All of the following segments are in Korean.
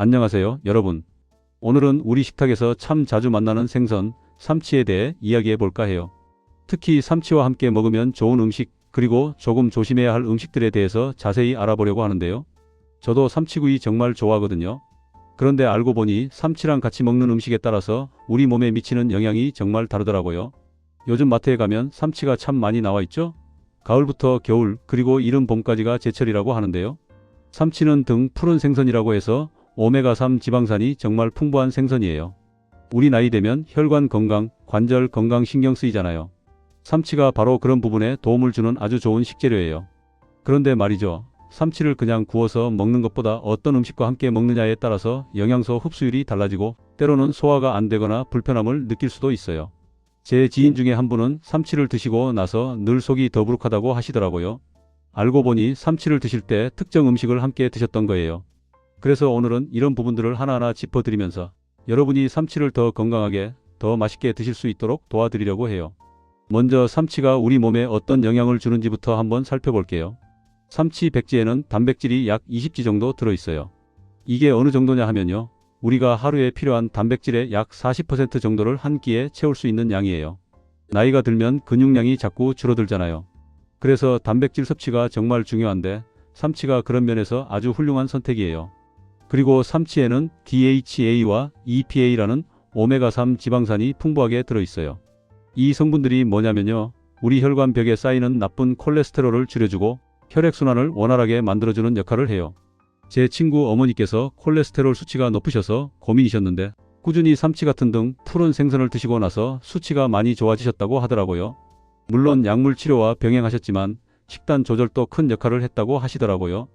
안녕하세요, 여러분. 오늘은 우리 식탁에서 참 자주 만나는 생선, 삼치에 대해 이야기해 볼까 해요. 특히 삼치와 함께 먹으면 좋은 음식, 그리고 조금 조심해야 할 음식들에 대해서 자세히 알아보려고 하는데요. 저도 삼치구이 정말 좋아하거든요. 그런데 알고 보니 삼치랑 같이 먹는 음식에 따라서 우리 몸에 미치는 영향이 정말 다르더라고요. 요즘 마트에 가면 삼치가 참 많이 나와 있죠? 가을부터 겨울, 그리고 이른 봄까지가 제철이라고 하는데요. 삼치는 등 푸른 생선이라고 해서 오메가3 지방산이 정말 풍부한 생선이에요. 우리 나이 되면 혈관 건강, 관절 건강 신경 쓰이잖아요. 삼치가 바로 그런 부분에 도움을 주는 아주 좋은 식재료예요. 그런데 말이죠. 삼치를 그냥 구워서 먹는 것보다 어떤 음식과 함께 먹느냐에 따라서 영양소 흡수율이 달라지고 때로는 소화가 안 되거나 불편함을 느낄 수도 있어요. 제 지인 중에 한 분은 삼치를 드시고 나서 늘 속이 더부룩하다고 하시더라고요. 알고 보니 삼치를 드실 때 특정 음식을 함께 드셨던 거예요. 그래서 오늘은 이런 부분들을 하나하나 짚어드리면서 여러분이 삼치를 더 건강하게, 더 맛있게 드실 수 있도록 도와드리려고 해요. 먼저 삼치가 우리 몸에 어떤 영향을 주는지부터 한번 살펴볼게요. 삼치 백지에는 단백질이 약 20지 정도 들어있어요. 이게 어느 정도냐 하면요. 우리가 하루에 필요한 단백질의 약 40% 정도를 한 끼에 채울 수 있는 양이에요. 나이가 들면 근육량이 자꾸 줄어들잖아요. 그래서 단백질 섭취가 정말 중요한데 삼치가 그런 면에서 아주 훌륭한 선택이에요. 그리고 삼치에는 DHA와 EPA라는 오메가3 지방산이 풍부하게 들어있어요. 이 성분들이 뭐냐면요. 우리 혈관 벽에 쌓이는 나쁜 콜레스테롤을 줄여주고 혈액순환을 원활하게 만들어주는 역할을 해요. 제 친구 어머니께서 콜레스테롤 수치가 높으셔서 고민이셨는데 꾸준히 삼치 같은 등 푸른 생선을 드시고 나서 수치가 많이 좋아지셨다고 하더라고요. 물론 약물 치료와 병행하셨지만 식단 조절도 큰 역할을 했다고 하시더라고요.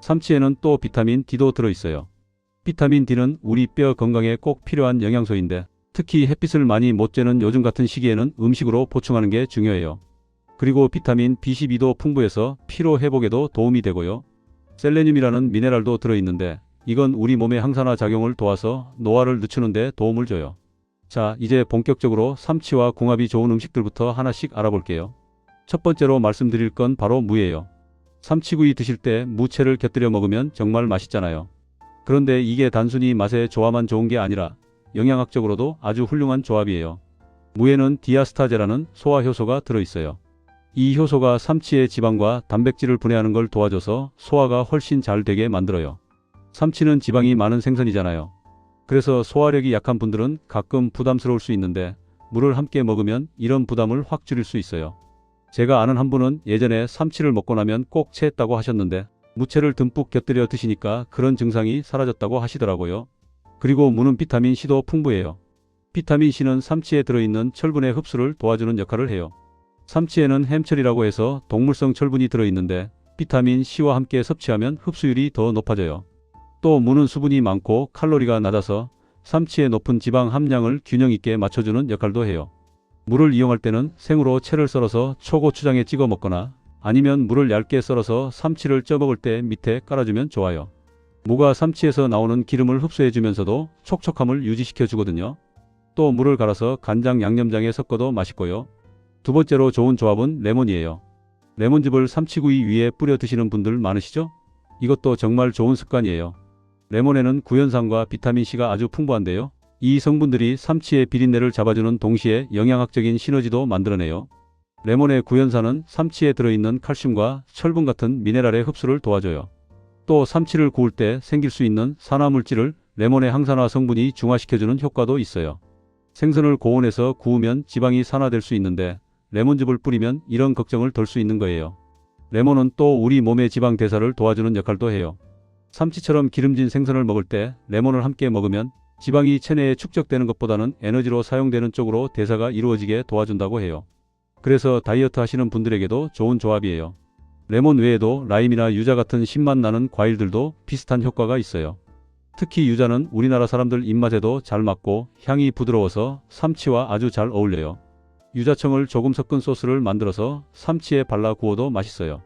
삼치에는 또 비타민 D도 들어있어요. 비타민 D는 우리 뼈 건강에 꼭 필요한 영양소인데 특히 햇빛을 많이 못 쬐는 요즘 같은 시기에는 음식으로 보충하는 게 중요해요. 그리고 비타민 B12도 풍부해서 피로 회복에도 도움이 되고요. 셀레늄이라는 미네랄도 들어있는데 이건 우리 몸의 항산화 작용을 도와서 노화를 늦추는 데 도움을 줘요. 자, 이제 본격적으로 삼치와 궁합이 좋은 음식들부터 하나씩 알아볼게요. 첫 번째로 말씀드릴 건 바로 무예요. 삼치구이 드실 때 무채를 곁들여 먹으면 정말 맛있잖아요. 그런데 이게 단순히 맛의 조화만 좋은 게 아니라 영양학적으로도 아주 훌륭한 조합이에요. 무에는 디아스타제라는 소화 효소가 들어있어요. 이 효소가 삼치의 지방과 단백질을 분해하는 걸 도와줘서 소화가 훨씬 잘 되게 만들어요. 삼치는 지방이 많은 생선이잖아요. 그래서 소화력이 약한 분들은 가끔 부담스러울 수 있는데 무를 함께 먹으면 이런 부담을 확 줄일 수 있어요. 제가 아는 한 분은 예전에 삼치를 먹고 나면 꼭 체했다고 하셨는데 무채를 듬뿍 곁들여 드시니까 그런 증상이 사라졌다고 하시더라고요. 그리고 무는 비타민C도 풍부해요. 비타민C는 삼치에 들어있는 철분의 흡수를 도와주는 역할을 해요. 삼치에는 햄철이라고 해서 동물성 철분이 들어있는데 비타민C와 함께 섭취하면 흡수율이 더 높아져요. 또 무는 수분이 많고 칼로리가 낮아서 삼치의 높은 지방 함량을 균형 있게 맞춰주는 역할도 해요. 무를 이용할 때는 생으로 채를 썰어서 초고추장에 찍어 먹거나 아니면 무를 얇게 썰어서 삼치를 쪄 먹을 때 밑에 깔아주면 좋아요. 무가 삼치에서 나오는 기름을 흡수해주면서도 촉촉함을 유지시켜 주거든요. 또 무를 갈아서 간장 양념장에 섞어도 맛있고요. 두 번째로 좋은 조합은 레몬이에요. 레몬즙을 삼치구이 위에 뿌려 드시는 분들 많으시죠? 이것도 정말 좋은 습관이에요. 레몬에는 구연산과 비타민C가 아주 풍부한데요. 이 성분들이 삼치의 비린내를 잡아주는 동시에 영양학적인 시너지도 만들어내요. 레몬의 구연산은 삼치에 들어있는 칼슘과 철분 같은 미네랄의 흡수를 도와줘요. 또 삼치를 구울 때 생길 수 있는 산화물질을 레몬의 항산화 성분이 중화시켜주는 효과도 있어요. 생선을 고온에서 구우면 지방이 산화될 수 있는데 레몬즙을 뿌리면 이런 걱정을 덜 수 있는 거예요. 레몬은 또 우리 몸의 지방 대사를 도와주는 역할도 해요. 삼치처럼 기름진 생선을 먹을 때 레몬을 함께 먹으면 지방이 체내에 축적되는 것보다는 에너지로 사용되는 쪽으로 대사가 이루어지게 도와준다고 해요. 그래서 다이어트 하시는 분들에게도 좋은 조합이에요. 레몬 외에도 라임이나 유자 같은 신맛 나는 과일들도 비슷한 효과가 있어요. 특히 유자는 우리나라 사람들 입맛에도 잘 맞고 향이 부드러워서 삼치와 아주 잘 어울려요. 유자청을 조금 섞은 소스를 만들어서 삼치에 발라 구워도 맛있어요.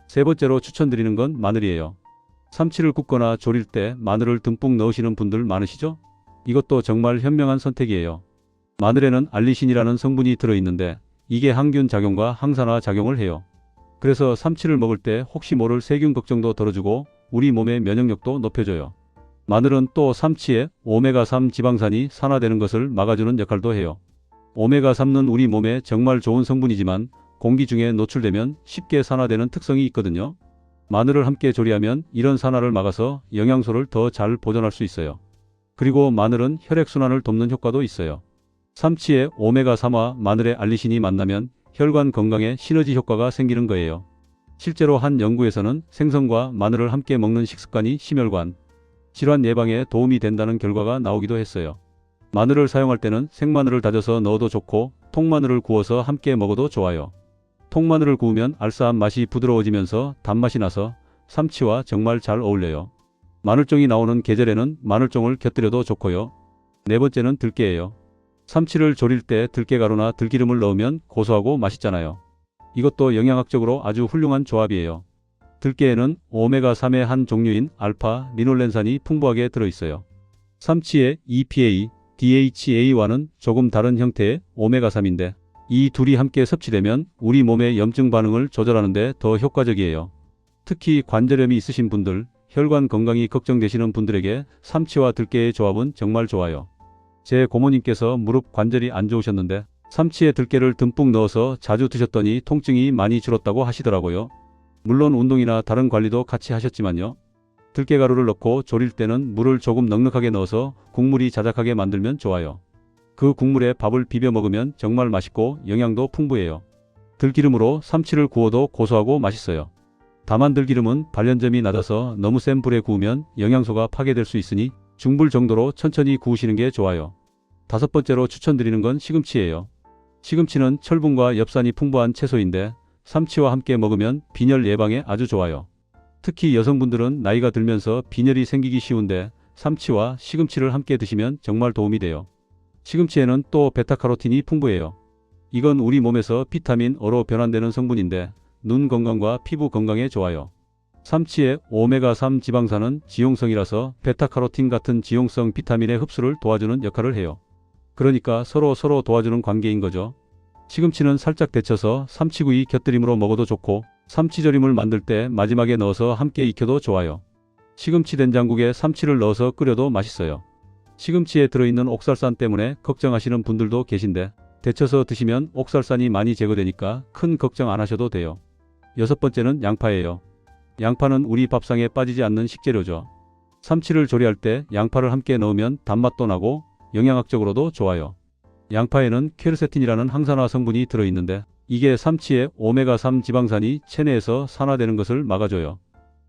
세 번째로 추천드리는 건 마늘이에요. 삼치를 굽거나 조릴 때 마늘을 듬뿍 넣으시는 분들 많으시죠? 이것도 정말 현명한 선택이에요. 마늘에는 알리신이라는 성분이 들어있는데 이게 항균 작용과 항산화 작용을 해요. 그래서 삼치를 먹을 때 혹시 모를 세균 걱정도 덜어주고 우리 몸의 면역력도 높여줘요. 마늘은 또 삼치의 오메가3 지방산이 산화되는 것을 막아주는 역할도 해요. 오메가3는 우리 몸에 정말 좋은 성분이지만 공기 중에 노출되면 쉽게 산화되는 특성이 있거든요. 마늘을 함께 조리하면 이런 산화를 막아서 영양소를 더 잘 보존할 수 있어요. 그리고 마늘은 혈액순환을 돕는 효과도 있어요. 삼치의 오메가3와 마늘의 알리신이 만나면 혈관 건강에 시너지 효과가 생기는 거예요. 실제로 한 연구에서는 생선과 마늘을 함께 먹는 식습관이 심혈관 질환 예방에 도움이 된다는 결과가 나오기도 했어요. 마늘을 사용할 때는 생마늘을 다져서 넣어도 좋고 통마늘을 구워서 함께 먹어도 좋아요. 통마늘을 구우면 알싸한 맛이 부드러워지면서 단맛이 나서 삼치와 정말 잘 어울려요. 마늘종이 나오는 계절에는 마늘종을 곁들여도 좋고요. 네 번째는 들깨예요. 삼치를 조릴 때 들깨가루나 들기름을 넣으면 고소하고 맛있잖아요. 이것도 영양학적으로 아주 훌륭한 조합이에요. 들깨에는 오메가3의 한 종류인 알파 리놀렌산이 풍부하게 들어있어요. 삼치의 EPA, DHA와는 조금 다른 형태의 오메가3인데 이 둘이 함께 섭취되면 우리 몸의 염증 반응을 조절하는 데 더 효과적이에요. 특히 관절염이 있으신 분들, 혈관 건강이 걱정되시는 분들에게 삼치와 들깨의 조합은 정말 좋아요. 제 고모님께서 무릎 관절이 안 좋으셨는데 삼치에 들깨를 듬뿍 넣어서 자주 드셨더니 통증이 많이 줄었다고 하시더라고요. 물론 운동이나 다른 관리도 같이 하셨지만요. 들깨가루를 넣고 조릴 때는 물을 조금 넉넉하게 넣어서 국물이 자작하게 만들면 좋아요. 그 국물에 밥을 비벼 먹으면 정말 맛있고 영양도 풍부해요. 들기름으로 삼치를 구워도 고소하고 맛있어요. 다만 들기름은 발연점이 낮아서 너무 센 불에 구우면 영양소가 파괴될 수 있으니 중불 정도로 천천히 구우시는 게 좋아요. 다섯 번째로 추천드리는 건 시금치예요. 시금치는 철분과 엽산이 풍부한 채소인데 삼치와 함께 먹으면 빈혈 예방에 아주 좋아요. 특히 여성분들은 나이가 들면서 빈혈이 생기기 쉬운데 삼치와 시금치를 함께 드시면 정말 도움이 돼요. 시금치에는 또 베타카로틴이 풍부해요. 이건 우리 몸에서 비타민 O로 변환되는 성분인데 눈 건강과 피부 건강에 좋아요. 삼치의 오메가3 지방산은 지용성이라서 베타카로틴 같은 지용성 비타민의 흡수를 도와주는 역할을 해요. 그러니까 서로 도와주는 관계인 거죠. 시금치는 살짝 데쳐서 삼치구이 곁들임으로 먹어도 좋고 삼치조림을 만들 때 마지막에 넣어서 함께 익혀도 좋아요. 시금치 된장국에 삼치를 넣어서 끓여도 맛있어요. 시금치에 들어있는 옥살산 때문에 걱정하시는 분들도 계신데 데쳐서 드시면 옥살산이 많이 제거되니까 큰 걱정 안 하셔도 돼요. 여섯 번째는 양파예요. 양파는 우리 밥상에 빠지지 않는 식재료죠. 삼치를 조리할 때 양파를 함께 넣으면 단맛도 나고 영양학적으로도 좋아요. 양파에는 퀘르세틴이라는 항산화 성분이 들어있는데 이게 삼치의 오메가3 지방산이 체내에서 산화되는 것을 막아줘요.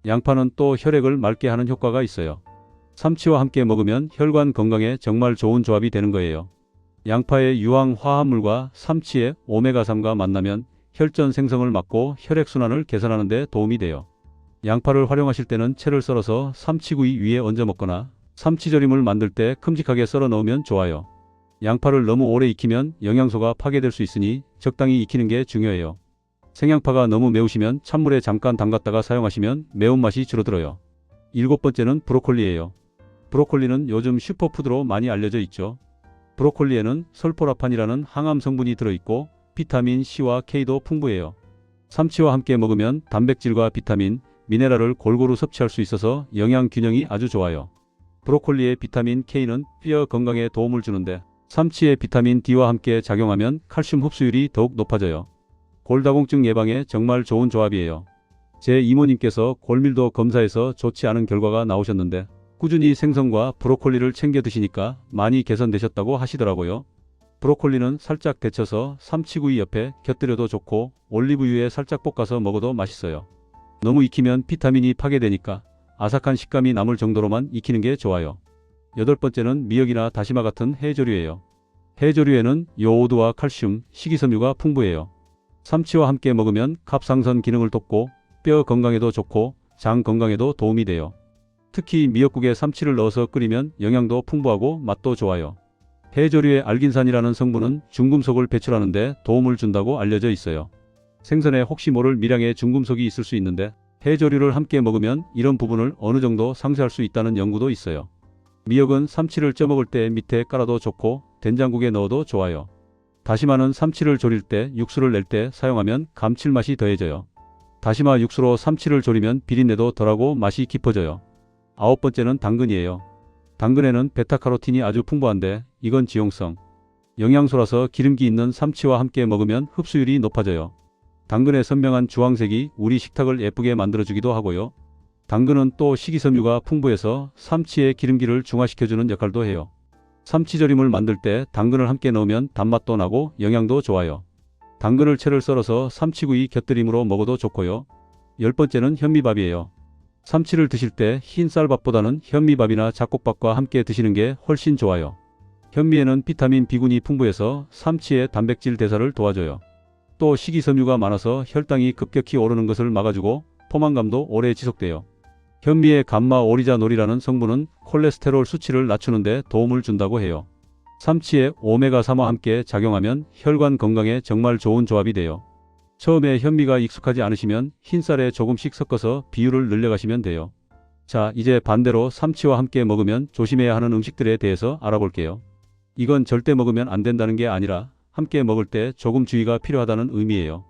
양파는 또 혈액을 맑게 하는 효과가 있어요. 삼치와 함께 먹으면 혈관 건강에 정말 좋은 조합이 되는 거예요. 양파의 유황 화합물과 삼치의 오메가3가 만나면 혈전 생성을 막고 혈액순환을 개선하는 데 도움이 돼요. 양파를 활용하실 때는 채를 썰어서 삼치구이 위에 얹어 먹거나 삼치조림을 만들 때 큼직하게 썰어 넣으면 좋아요. 양파를 너무 오래 익히면 영양소가 파괴될 수 있으니 적당히 익히는 게 중요해요. 생양파가 너무 매우시면 찬물에 잠깐 담갔다가 사용하시면 매운맛이 줄어들어요. 일곱 번째는 브로콜리예요. 브로콜리는 요즘 슈퍼푸드로 많이 알려져 있죠. 브로콜리에는 설포라판이라는 항암 성분이 들어있고 비타민 C와 K도 풍부해요. 삼치와 함께 먹으면 단백질과 비타민, 미네랄을 골고루 섭취할 수 있어서 영양 균형이 아주 좋아요. 브로콜리의 비타민 K는 뼈 건강에 도움을 주는데 삼치의 비타민 D와 함께 작용하면 칼슘 흡수율이 더욱 높아져요. 골다공증 예방에 정말 좋은 조합이에요. 제 이모님께서 골밀도 검사에서 좋지 않은 결과가 나오셨는데 꾸준히 생선과 브로콜리를 챙겨 드시니까 많이 개선되셨다고 하시더라고요. 브로콜리는 살짝 데쳐서 삼치구이 옆에 곁들여도 좋고 올리브유에 살짝 볶아서 먹어도 맛있어요. 너무 익히면 비타민이 파괴되니까 아삭한 식감이 남을 정도로만 익히는 게 좋아요. 여덟 번째는 미역이나 다시마 같은 해조류예요. 해조류에는 요오드와 칼슘, 식이섬유가 풍부해요. 삼치와 함께 먹으면 갑상선 기능을 돕고 뼈 건강에도 좋고 장 건강에도 도움이 돼요. 특히 미역국에 삼치를 넣어서 끓이면 영양도 풍부하고 맛도 좋아요. 해조류의 알긴산이라는 성분은 중금속을 배출하는 데 도움을 준다고 알려져 있어요. 생선에 혹시 모를 미량의 중금속이 있을 수 있는데 해조류를 함께 먹으면 이런 부분을 어느 정도 상쇄할 수 있다는 연구도 있어요. 미역은 삼치를 쪄먹을 때 밑에 깔아도 좋고 된장국에 넣어도 좋아요. 다시마는 삼치를 조릴 때 육수를 낼 때 사용하면 감칠맛이 더해져요. 다시마 육수로 삼치를 조리면 비린내도 덜하고 맛이 깊어져요. 9번째는 당근이에요. 당근에는 베타카로틴이 아주 풍부한데 이건 지용성 영양소라서 기름기 있는 삼치와 함께 먹으면 흡수율이 높아져요. 당근의 선명한 주황색이 우리 식탁을 예쁘게 만들어주기도 하고요. 당근은 또 식이섬유가 풍부해서 삼치의 기름기를 중화시켜주는 역할도 해요. 삼치절임을 만들 때 당근을 함께 넣으면 단맛도 나고 영양도 좋아요. 당근을 채를 썰어서 삼치구이 곁들임으로 먹어도 좋고요. 10번째는 현미밥이에요. 삼치를 드실 때 흰 쌀밥보다는 현미밥이나 잡곡밥과 함께 드시는 게 훨씬 좋아요. 현미에는 비타민 B군이 풍부해서 삼치의 단백질 대사를 도와줘요. 또 식이섬유가 많아서 혈당이 급격히 오르는 것을 막아주고 포만감도 오래 지속돼요. 현미의 감마 오리자놀이라는 성분은 콜레스테롤 수치를 낮추는 데 도움을 준다고 해요. 삼치에 오메가3와 함께 작용하면 혈관 건강에 정말 좋은 조합이 돼요. 처음에 현미가 익숙하지 않으시면 흰쌀에 조금씩 섞어서 비율을 늘려가시면 돼요. 자, 이제 반대로 삼치와 함께 먹으면 조심해야 하는 음식들에 대해서 알아볼게요. 이건 절대 먹으면 안 된다는 게 아니라 함께 먹을 때 조금 주의가 필요하다는 의미예요.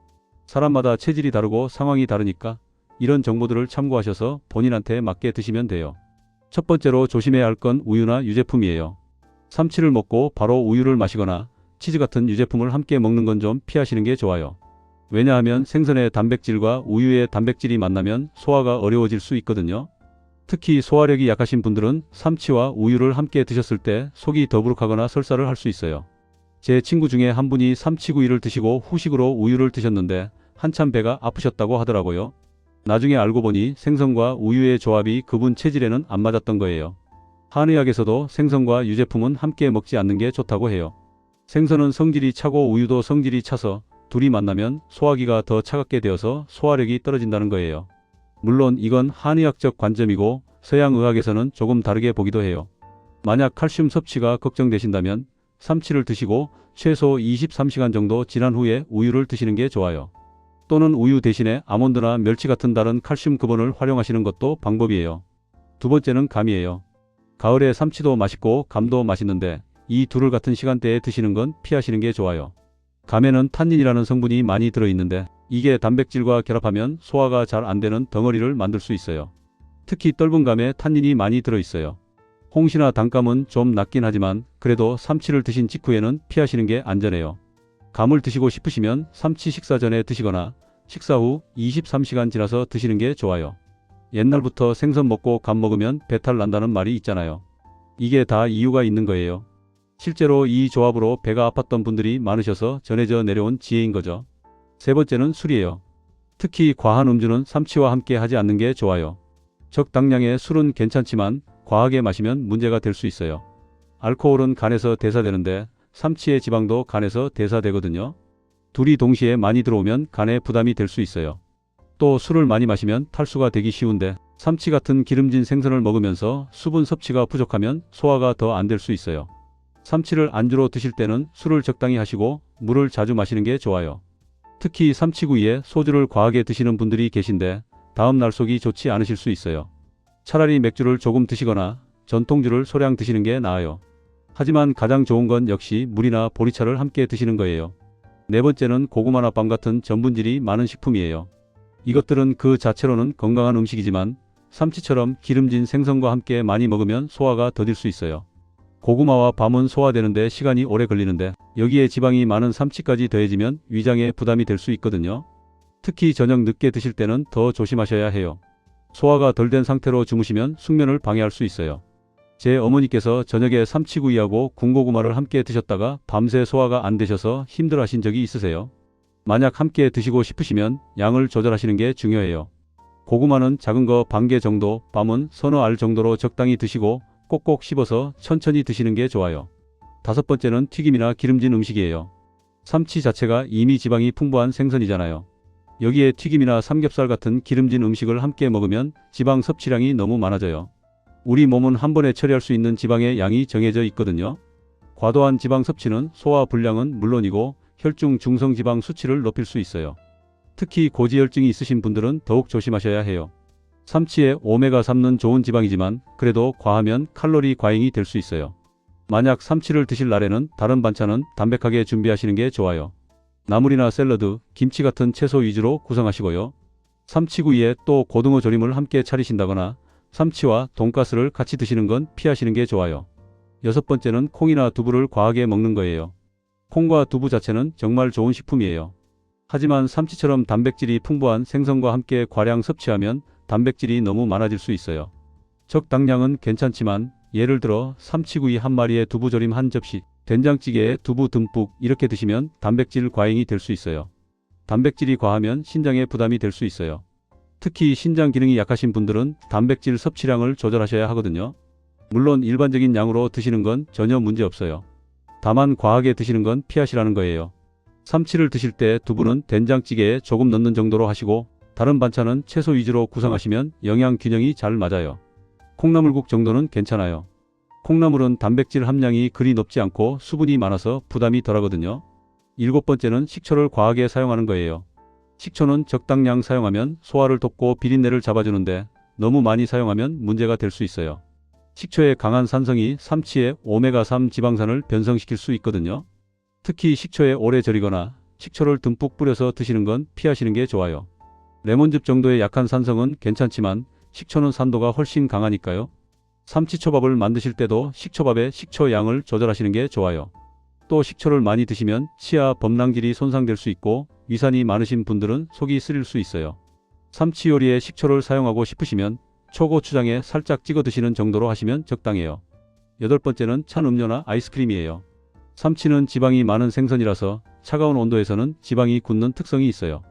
사람마다 체질이 다르고 상황이 다르니까 이런 정보들을 참고하셔서 본인한테 맞게 드시면 돼요. 첫 번째로 조심해야 할 건 우유나 유제품이에요. 삼치를 먹고 바로 우유를 마시거나 치즈 같은 유제품을 함께 먹는 건 좀 피하시는 게 좋아요. 왜냐하면 생선의 단백질과 우유의 단백질이 만나면 소화가 어려워질 수 있거든요. 특히 소화력이 약하신 분들은 삼치와 우유를 함께 드셨을 때 속이 더부룩하거나 설사를 할 수 있어요. 제 친구 중에 한 분이 삼치구이를 드시고 후식으로 우유를 드셨는데 한참 배가 아프셨다고 하더라고요. 나중에 알고 보니 생선과 우유의 조합이 그분 체질에는 안 맞았던 거예요. 한의학에서도 생선과 유제품은 함께 먹지 않는 게 좋다고 해요. 생선은 성질이 차고 우유도 성질이 차서 둘이 만나면 소화기가 더 차갑게 되어서 소화력이 떨어진다는 거예요. 물론 이건 한의학적 관점이고 서양의학에서는 조금 다르게 보기도 해요. 만약 칼슘 섭취가 걱정되신다면 삼치를 드시고 최소 23시간 정도 지난 후에 우유를 드시는 게 좋아요. 또는 우유 대신에 아몬드나 멸치 같은 다른 칼슘 급원을 활용하시는 것도 방법이에요. 두 번째는 감이에요. 가을에 삼치도 맛있고 감도 맛있는데 이 둘을 같은 시간대에 드시는 건 피하시는 게 좋아요. 감에는 탄닌이라는 성분이 많이 들어있는데 이게 단백질과 결합하면 소화가 잘 안 되는 덩어리를 만들 수 있어요. 특히 떫은 감에 탄닌이 많이 들어있어요. 홍시나 단감은 좀 낫긴 하지만 그래도 삼치를 드신 직후에는 피하시는 게 안전해요. 감을 드시고 싶으시면 삼치 식사 전에 드시거나 식사 후 23시간 지나서 드시는 게 좋아요. 옛날부터 생선 먹고 감 먹으면 배탈 난다는 말이 있잖아요. 이게 다 이유가 있는 거예요. 실제로 이 조합으로 배가 아팠던 분들이 많으셔서 전해져 내려온 지혜인 거죠. 세 번째는 술이에요. 특히 과한 음주는 삼치와 함께 하지 않는 게 좋아요. 적당량의 술은 괜찮지만 과하게 마시면 문제가 될 수 있어요. 알코올은 간에서 대사되는데 삼치의 지방도 간에서 대사되거든요. 둘이 동시에 많이 들어오면 간에 부담이 될 수 있어요. 또 술을 많이 마시면 탈수가 되기 쉬운데 삼치 같은 기름진 생선을 먹으면서 수분 섭취가 부족하면 소화가 더 안 될 수 있어요. 삼치를 안주로 드실 때는 술을 적당히 하시고 물을 자주 마시는 게 좋아요. 특히 삼치구이에 소주를 과하게 드시는 분들이 계신데 다음날 속이 좋지 않으실 수 있어요. 차라리 맥주를 조금 드시거나 전통주를 소량 드시는 게 나아요. 하지만 가장 좋은 건 역시 물이나 보리차를 함께 드시는 거예요. 네 번째는 고구마나 빵 같은 전분질이 많은 식품이에요. 이것들은 그 자체로는 건강한 음식이지만 삼치처럼 기름진 생선과 함께 많이 먹으면 소화가 더딜 수 있어요. 고구마와 밤은 소화되는데 시간이 오래 걸리는데 여기에 지방이 많은 삼치까지 더해지면 위장에 부담이 될 수 있거든요. 특히 저녁 늦게 드실 때는 더 조심하셔야 해요. 소화가 덜 된 상태로 주무시면 숙면을 방해할 수 있어요. 제 어머니께서 저녁에 삼치구이하고 군고구마를 함께 드셨다가 밤새 소화가 안 되셔서 힘들어하신 적이 있으세요? 만약 함께 드시고 싶으시면 양을 조절하시는 게 중요해요. 고구마는 작은 거 반 개 정도, 밤은 서너 알 정도로 적당히 드시고 꼭꼭 씹어서 천천히 드시는 게 좋아요. 다섯 번째는 튀김이나 기름진 음식이에요. 삼치 자체가 이미 지방이 풍부한 생선이잖아요. 여기에 튀김이나 삼겹살 같은 기름진 음식을 함께 먹으면 지방 섭취량이 너무 많아져요. 우리 몸은 한 번에 처리할 수 있는 지방의 양이 정해져 있거든요. 과도한 지방 섭취는 소화 불량은 물론이고 혈중 중성지방 수치를 높일 수 있어요. 특히 고지혈증이 있으신 분들은 더욱 조심하셔야 해요. 삼치에 오메가3는 좋은 지방이지만 그래도 과하면 칼로리 과잉이 될 수 있어요. 만약 삼치를 드실 날에는 다른 반찬은 담백하게 준비하시는 게 좋아요. 나물이나 샐러드, 김치 같은 채소 위주로 구성하시고요. 삼치구이에 또 고등어 조림을 함께 차리신다거나 삼치와 돈가스를 같이 드시는 건 피하시는 게 좋아요. 여섯 번째는 콩이나 두부를 과하게 먹는 거예요. 콩과 두부 자체는 정말 좋은 식품이에요. 하지만 삼치처럼 단백질이 풍부한 생선과 함께 과량 섭취하면 단백질이 너무 많아질 수 있어요. 적당량은 괜찮지만 예를 들어 삼치구이 한 마리에 두부조림 한 접시, 된장찌개에 두부 듬뿍 이렇게 드시면 단백질 과잉이 될 수 있어요. 단백질이 과하면 신장에 부담이 될 수 있어요. 특히 신장 기능이 약하신 분들은 단백질 섭취량을 조절하셔야 하거든요. 물론 일반적인 양으로 드시는 건 전혀 문제 없어요. 다만 과하게 드시는 건 피하시라는 거예요. 삼치를 드실 때 두부는 된장찌개에 조금 넣는 정도로 하시고 다른 반찬은 채소 위주로 구성하시면 영양 균형이 잘 맞아요. 콩나물국 정도는 괜찮아요. 콩나물은 단백질 함량이 그리 높지 않고 수분이 많아서 부담이 덜하거든요. 일곱 번째는 식초를 과하게 사용하는 거예요. 식초는 적당량 사용하면 소화를 돕고 비린내를 잡아주는데 너무 많이 사용하면 문제가 될 수 있어요. 식초의 강한 산성이 삼치의 오메가3 지방산을 변성시킬 수 있거든요. 특히 식초에 오래 절이거나 식초를 듬뿍 뿌려서 드시는 건 피하시는 게 좋아요. 레몬즙 정도의 약한 산성은 괜찮지만 식초는 산도가 훨씬 강하니까요. 삼치초밥을 만드실 때도 식초밥의 식초 양을 조절하시는 게 좋아요. 또 식초를 많이 드시면 치아 범랑질이 손상될 수 있고 위산이 많으신 분들은 속이 쓰릴 수 있어요. 삼치 요리에 식초를 사용하고 싶으시면 초고추장에 살짝 찍어 드시는 정도로 하시면 적당해요. 여덟 번째는 찬 음료나 아이스크림이에요. 삼치는 지방이 많은 생선이라서 차가운 온도에서는 지방이 굳는 특성이 있어요.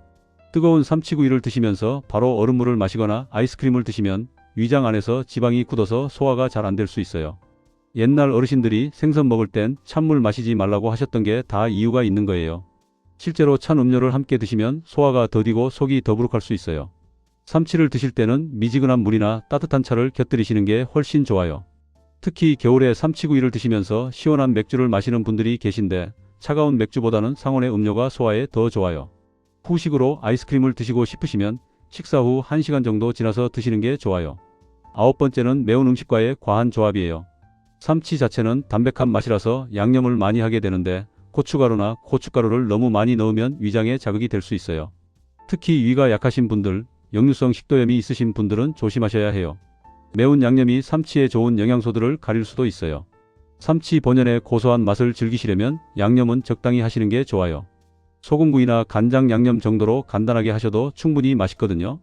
뜨거운 삼치구이를 드시면서 바로 얼음물을 마시거나 아이스크림을 드시면 위장 안에서 지방이 굳어서 소화가 잘 안 될 수 있어요. 옛날 어르신들이 생선 먹을 땐 찬물 마시지 말라고 하셨던 게 다 이유가 있는 거예요. 실제로 찬 음료를 함께 드시면 소화가 더디고 속이 더부룩할 수 있어요. 삼치를 드실 때는 미지근한 물이나 따뜻한 차를 곁들이시는 게 훨씬 좋아요. 특히 겨울에 삼치구이를 드시면서 시원한 맥주를 마시는 분들이 계신데 차가운 맥주보다는 상온의 음료가 소화에 더 좋아요. 후식으로 아이스크림을 드시고 싶으시면 식사 후 1시간 정도 지나서 드시는 게 좋아요. 아홉 번째는 매운 음식과의 과한 조합이에요. 삼치 자체는 담백한 맛이라서 양념을 많이 하게 되는데 고춧가루나 고춧가루를 너무 많이 넣으면 위장에 자극이 될 수 있어요. 특히 위가 약하신 분들, 역류성 식도염이 있으신 분들은 조심하셔야 해요. 매운 양념이 삼치에 좋은 영양소들을 가릴 수도 있어요. 삼치 본연의 고소한 맛을 즐기시려면 양념은 적당히 하시는 게 좋아요. 소금구이나 간장 양념 정도로 간단하게 하셔도 충분히 맛있거든요.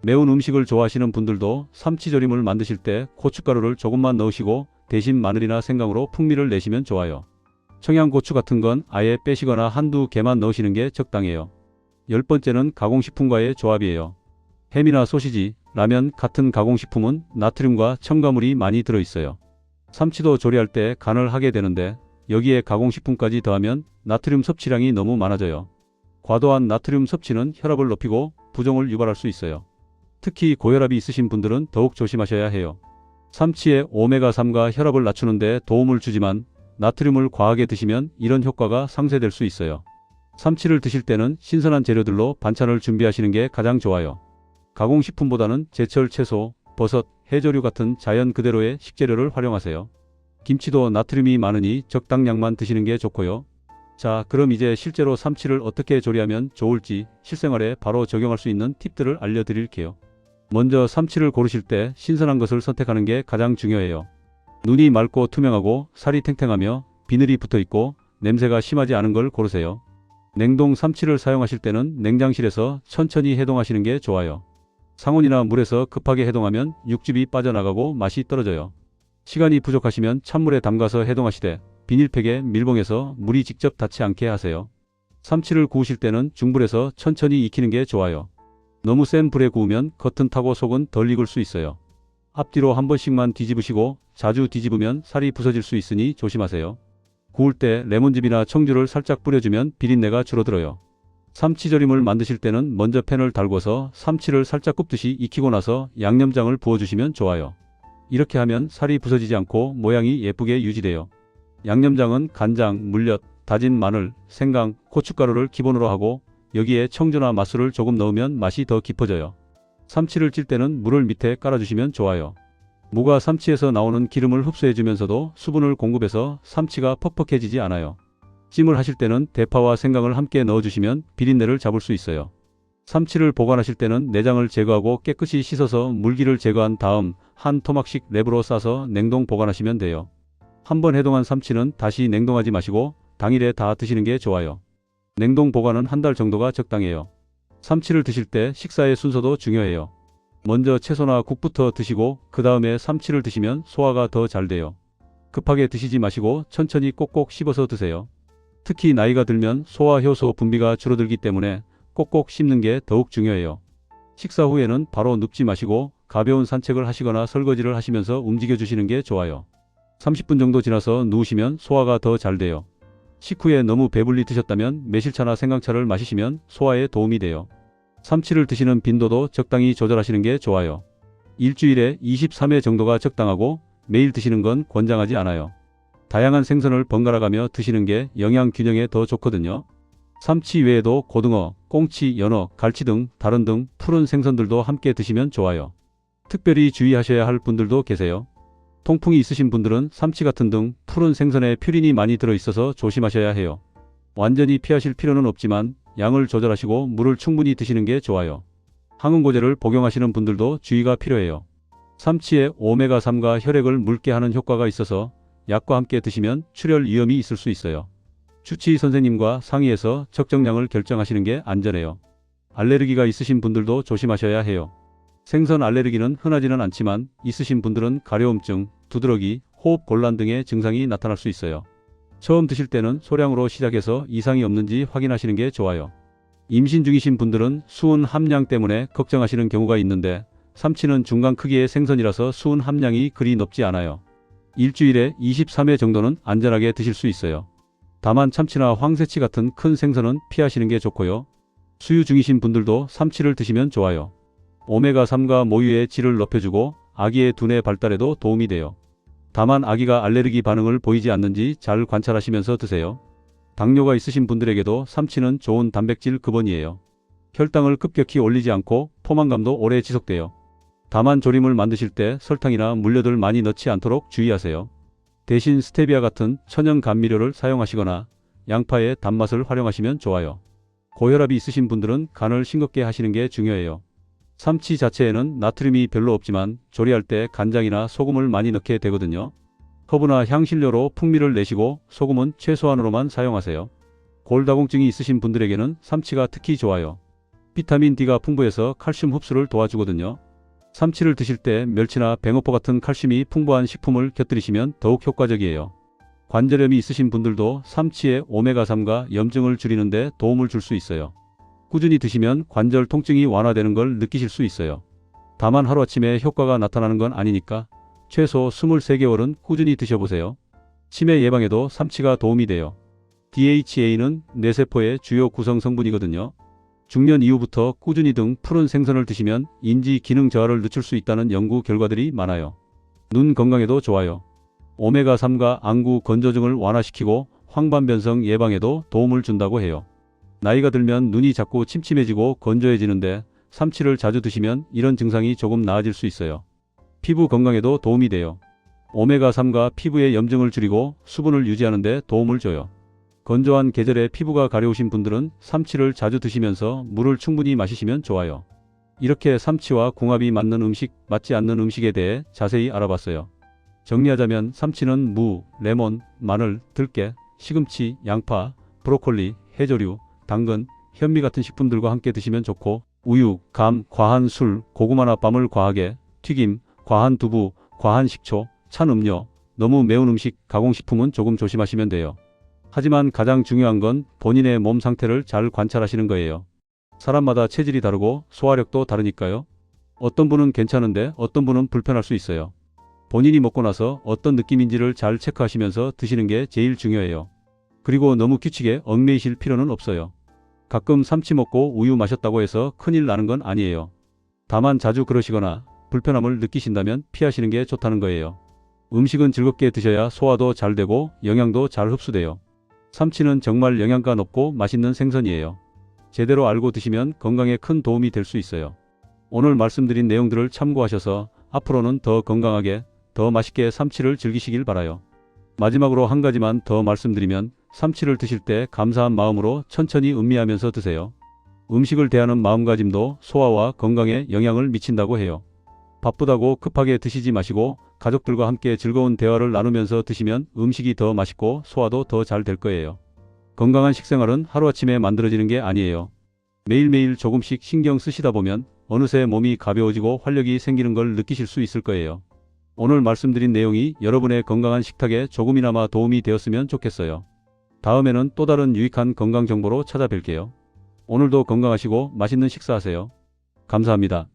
매운 음식을 좋아하시는 분들도 삼치조림을 만드실 때 고춧가루를 조금만 넣으시고 대신 마늘이나 생강으로 풍미를 내시면 좋아요. 청양고추 같은 건 아예 빼시거나 한두 개만 넣으시는 게 적당해요. 열 번째는 가공식품과의 조합이에요. 햄이나 소시지, 라면 같은 가공식품은 나트륨과 첨가물이 많이 들어있어요. 삼치도 조리할 때 간을 하게 되는데 여기에 가공식품까지 더하면 나트륨 섭취량이 너무 많아져요. 과도한 나트륨 섭취는 혈압을 높이고 부종을 유발할 수 있어요. 특히 고혈압이 있으신 분들은 더욱 조심하셔야 해요. 삼치의 오메가3가 혈압을 낮추는 데 도움을 주지만 나트륨을 과하게 드시면 이런 효과가 상쇄될 수 있어요. 삼치를 드실 때는 신선한 재료들로 반찬을 준비하시는 게 가장 좋아요. 가공식품보다는 제철 채소, 버섯, 해조류 같은 자연 그대로의 식재료를 활용하세요. 김치도 나트륨이 많으니 적당량만 드시는 게 좋고요. 자, 그럼 이제 실제로 삼치를 어떻게 조리하면 좋을지 실생활에 바로 적용할 수 있는 팁들을 알려드릴게요. 먼저 삼치를 고르실 때 신선한 것을 선택하는 게 가장 중요해요. 눈이 맑고 투명하고 살이 탱탱하며 비늘이 붙어있고 냄새가 심하지 않은 걸 고르세요. 냉동 삼치를 사용하실 때는 냉장실에서 천천히 해동하시는 게 좋아요. 상온이나 물에서 급하게 해동하면 육즙이 빠져나가고 맛이 떨어져요. 시간이 부족하시면 찬물에 담가서 해동하시되 비닐팩에 밀봉해서 물이 직접 닿지 않게 하세요. 삼치를 구우실 때는 중불에서 천천히 익히는 게 좋아요. 너무 센 불에 구우면 겉은 타고 속은 덜 익을 수 있어요. 앞뒤로 한 번씩만 뒤집으시고 자주 뒤집으면 살이 부서질 수 있으니 조심하세요. 구울 때 레몬즙이나 청주를 살짝 뿌려주면 비린내가 줄어들어요. 삼치조림을 만드실 때는 먼저 팬을 달궈서 삼치를 살짝 굽듯이 익히고 나서 양념장을 부어주시면 좋아요. 이렇게 하면 살이 부서지지 않고 모양이 예쁘게 유지돼요. 양념장은 간장, 물엿, 다진 마늘, 생강, 고춧가루를 기본으로 하고 여기에 청주나 맛술을 조금 넣으면 맛이 더 깊어져요. 삼치를 찔 때는 물을 밑에 깔아주시면 좋아요. 무가 삼치에서 나오는 기름을 흡수해주면서도 수분을 공급해서 삼치가 퍽퍽해지지 않아요. 찜을 하실 때는 대파와 생강을 함께 넣어주시면 비린내를 잡을 수 있어요. 삼치를 보관하실 때는 내장을 제거하고 깨끗이 씻어서 물기를 제거한 다음 한 토막씩 랩으로 싸서 냉동 보관하시면 돼요. 한번 해동한 삼치는 다시 냉동하지 마시고 당일에 다 드시는 게 좋아요. 냉동 보관은 한 달 정도가 적당해요. 삼치를 드실 때 식사의 순서도 중요해요. 먼저 채소나 국부터 드시고 그 다음에 삼치를 드시면 소화가 더 잘 돼요. 급하게 드시지 마시고 천천히 꼭꼭 씹어서 드세요. 특히 나이가 들면 소화 효소 분비가 줄어들기 때문에 꼭꼭 씹는 게 더욱 중요해요. 식사 후에는 바로 눕지 마시고 가벼운 산책을 하시거나 설거지를 하시면서 움직여 주시는 게 좋아요. 30분 정도 지나서 누우시면 소화가 더 잘 돼요. 식후에 너무 배불리 드셨다면 매실차나 생강차를 마시시면 소화에 도움이 돼요. 삼치를 드시는 빈도도 적당히 조절하시는 게 좋아요. 일주일에 23회 정도가 적당하고 매일 드시는 건 권장하지 않아요. 다양한 생선을 번갈아가며 드시는 게 영양 균형에 더 좋거든요. 삼치 외에도 고등어, 꽁치, 연어, 갈치 등 다른 등 푸른 생선들도 함께 드시면 좋아요. 특별히 주의하셔야 할 분들도 계세요. 통풍이 있으신 분들은 삼치 같은 등 푸른 생선에 퓨린이 많이 들어있어서 조심하셔야 해요. 완전히 피하실 필요는 없지만 양을 조절하시고 물을 충분히 드시는 게 좋아요. 항응고제를 복용하시는 분들도 주의가 필요해요. 삼치에 오메가3가 혈액을 묽게 하는 효과가 있어서 약과 함께 드시면 출혈 위험이 있을 수 있어요. 주치의 선생님과 상의해서 적정량을 결정하시는 게 안전해요. 알레르기가 있으신 분들도 조심하셔야 해요. 생선 알레르기는 흔하지는 않지만 있으신 분들은 가려움증, 두드러기, 호흡 곤란 등의 증상이 나타날 수 있어요. 처음 드실 때는 소량으로 시작해서 이상이 없는지 확인하시는 게 좋아요. 임신 중이신 분들은 수은 함량 때문에 걱정하시는 경우가 있는데 삼치는 중간 크기의 생선이라서 수은 함량이 그리 높지 않아요. 일주일에 23회 정도는 안전하게 드실 수 있어요. 다만 참치나 황새치 같은 큰 생선은 피하시는 게 좋고요. 수유 중이신 분들도 삼치를 드시면 좋아요. 오메가3가 모유의 질을 높여주고 아기의 두뇌 발달에도 도움이 돼요. 다만 아기가 알레르기 반응을 보이지 않는지 잘 관찰하시면서 드세요. 당뇨가 있으신 분들에게도 삼치는 좋은 단백질 급원이에요. 혈당을 급격히 올리지 않고 포만감도 오래 지속돼요. 다만 조림을 만드실 때 설탕이나 물엿을 많이 넣지 않도록 주의하세요. 대신 스테비아 같은 천연 감미료를 사용하시거나 양파의 단맛을 활용하시면 좋아요. 고혈압이 있으신 분들은 간을 싱겁게 하시는 게 중요해요. 삼치 자체에는 나트륨이 별로 없지만 조리할 때 간장이나 소금을 많이 넣게 되거든요. 허브나 향신료로 풍미를 내시고 소금은 최소한으로만 사용하세요. 골다공증이 있으신 분들에게는 삼치가 특히 좋아요. 비타민 D가 풍부해서 칼슘 흡수를 도와주거든요. 삼치를 드실 때 멸치나 뱅어포 같은 칼슘이 풍부한 식품을 곁들이시면 더욱 효과적이에요. 관절염이 있으신 분들도 삼치의 오메가3가 염증을 줄이는 데 도움을 줄 수 있어요. 꾸준히 드시면 관절 통증이 완화되는 걸 느끼실 수 있어요. 다만 하루아침에 효과가 나타나는 건 아니니까 최소 23개월은 꾸준히 드셔보세요. 치매 예방에도 삼치가 도움이 돼요. DHA는 뇌세포의 주요 구성 성분이거든요. 중년 이후부터 꾸준히 등 푸른 생선을 드시면 인지 기능 저하를 늦출 수 있다는 연구 결과들이 많아요. 눈 건강에도 좋아요. 오메가3가 안구 건조증을 완화시키고 황반변성 예방에도 도움을 준다고 해요. 나이가 들면 눈이 자꾸 침침해지고 건조해지는데 삼치를 자주 드시면 이런 증상이 조금 나아질 수 있어요. 피부 건강에도 도움이 돼요. 오메가3가 피부의 염증을 줄이고 수분을 유지하는 데 도움을 줘요. 건조한 계절에 피부가 가려우신 분들은 삼치를 자주 드시면서 물을 충분히 마시시면 좋아요. 이렇게 삼치와 궁합이 맞는 음식, 맞지 않는 음식에 대해 자세히 알아봤어요. 정리하자면 삼치는 무, 레몬, 마늘, 들깨, 시금치, 양파, 브로콜리, 해조류, 당근, 현미 같은 식품들과 함께 드시면 좋고 우유, 감, 과한 술, 고구마나 밤을 과하게, 튀김, 과한 두부, 과한 식초, 찬 음료, 너무 매운 음식, 가공식품은 조금 조심하시면 돼요. 하지만 가장 중요한 건 본인의 몸 상태를 잘 관찰하시는 거예요. 사람마다 체질이 다르고 소화력도 다르니까요. 어떤 분은 괜찮은데 어떤 분은 불편할 수 있어요. 본인이 먹고 나서 어떤 느낌인지를 잘 체크하시면서 드시는 게 제일 중요해요. 그리고 너무 규칙에 얽매이실 필요는 없어요. 가끔 삼치 먹고 우유 마셨다고 해서 큰일 나는 건 아니에요. 다만 자주 그러시거나 불편함을 느끼신다면 피하시는 게 좋다는 거예요. 음식은 즐겁게 드셔야 소화도 잘 되고 영양도 잘 흡수돼요. 삼치는 정말 영양가 높고 맛있는 생선이에요. 제대로 알고 드시면 건강에 큰 도움이 될 수 있어요. 오늘 말씀드린 내용들을 참고하셔서 앞으로는 더 건강하게, 더 맛있게 삼치를 즐기시길 바라요. 마지막으로 한 가지만 더 말씀드리면 삼치를 드실 때 감사한 마음으로 천천히 음미하면서 드세요. 음식을 대하는 마음가짐도 소화와 건강에 영향을 미친다고 해요. 바쁘다고 급하게 드시지 마시고 가족들과 함께 즐거운 대화를 나누면서 드시면 음식이 더 맛있고 소화도 더 잘 될 거예요. 건강한 식생활은 하루아침에 만들어지는 게 아니에요. 매일매일 조금씩 신경 쓰시다 보면 어느새 몸이 가벼워지고 활력이 생기는 걸 느끼실 수 있을 거예요. 오늘 말씀드린 내용이 여러분의 건강한 식탁에 조금이나마 도움이 되었으면 좋겠어요. 다음에는 또 다른 유익한 건강 정보로 찾아뵐게요. 오늘도 건강하시고 맛있는 식사하세요. 감사합니다.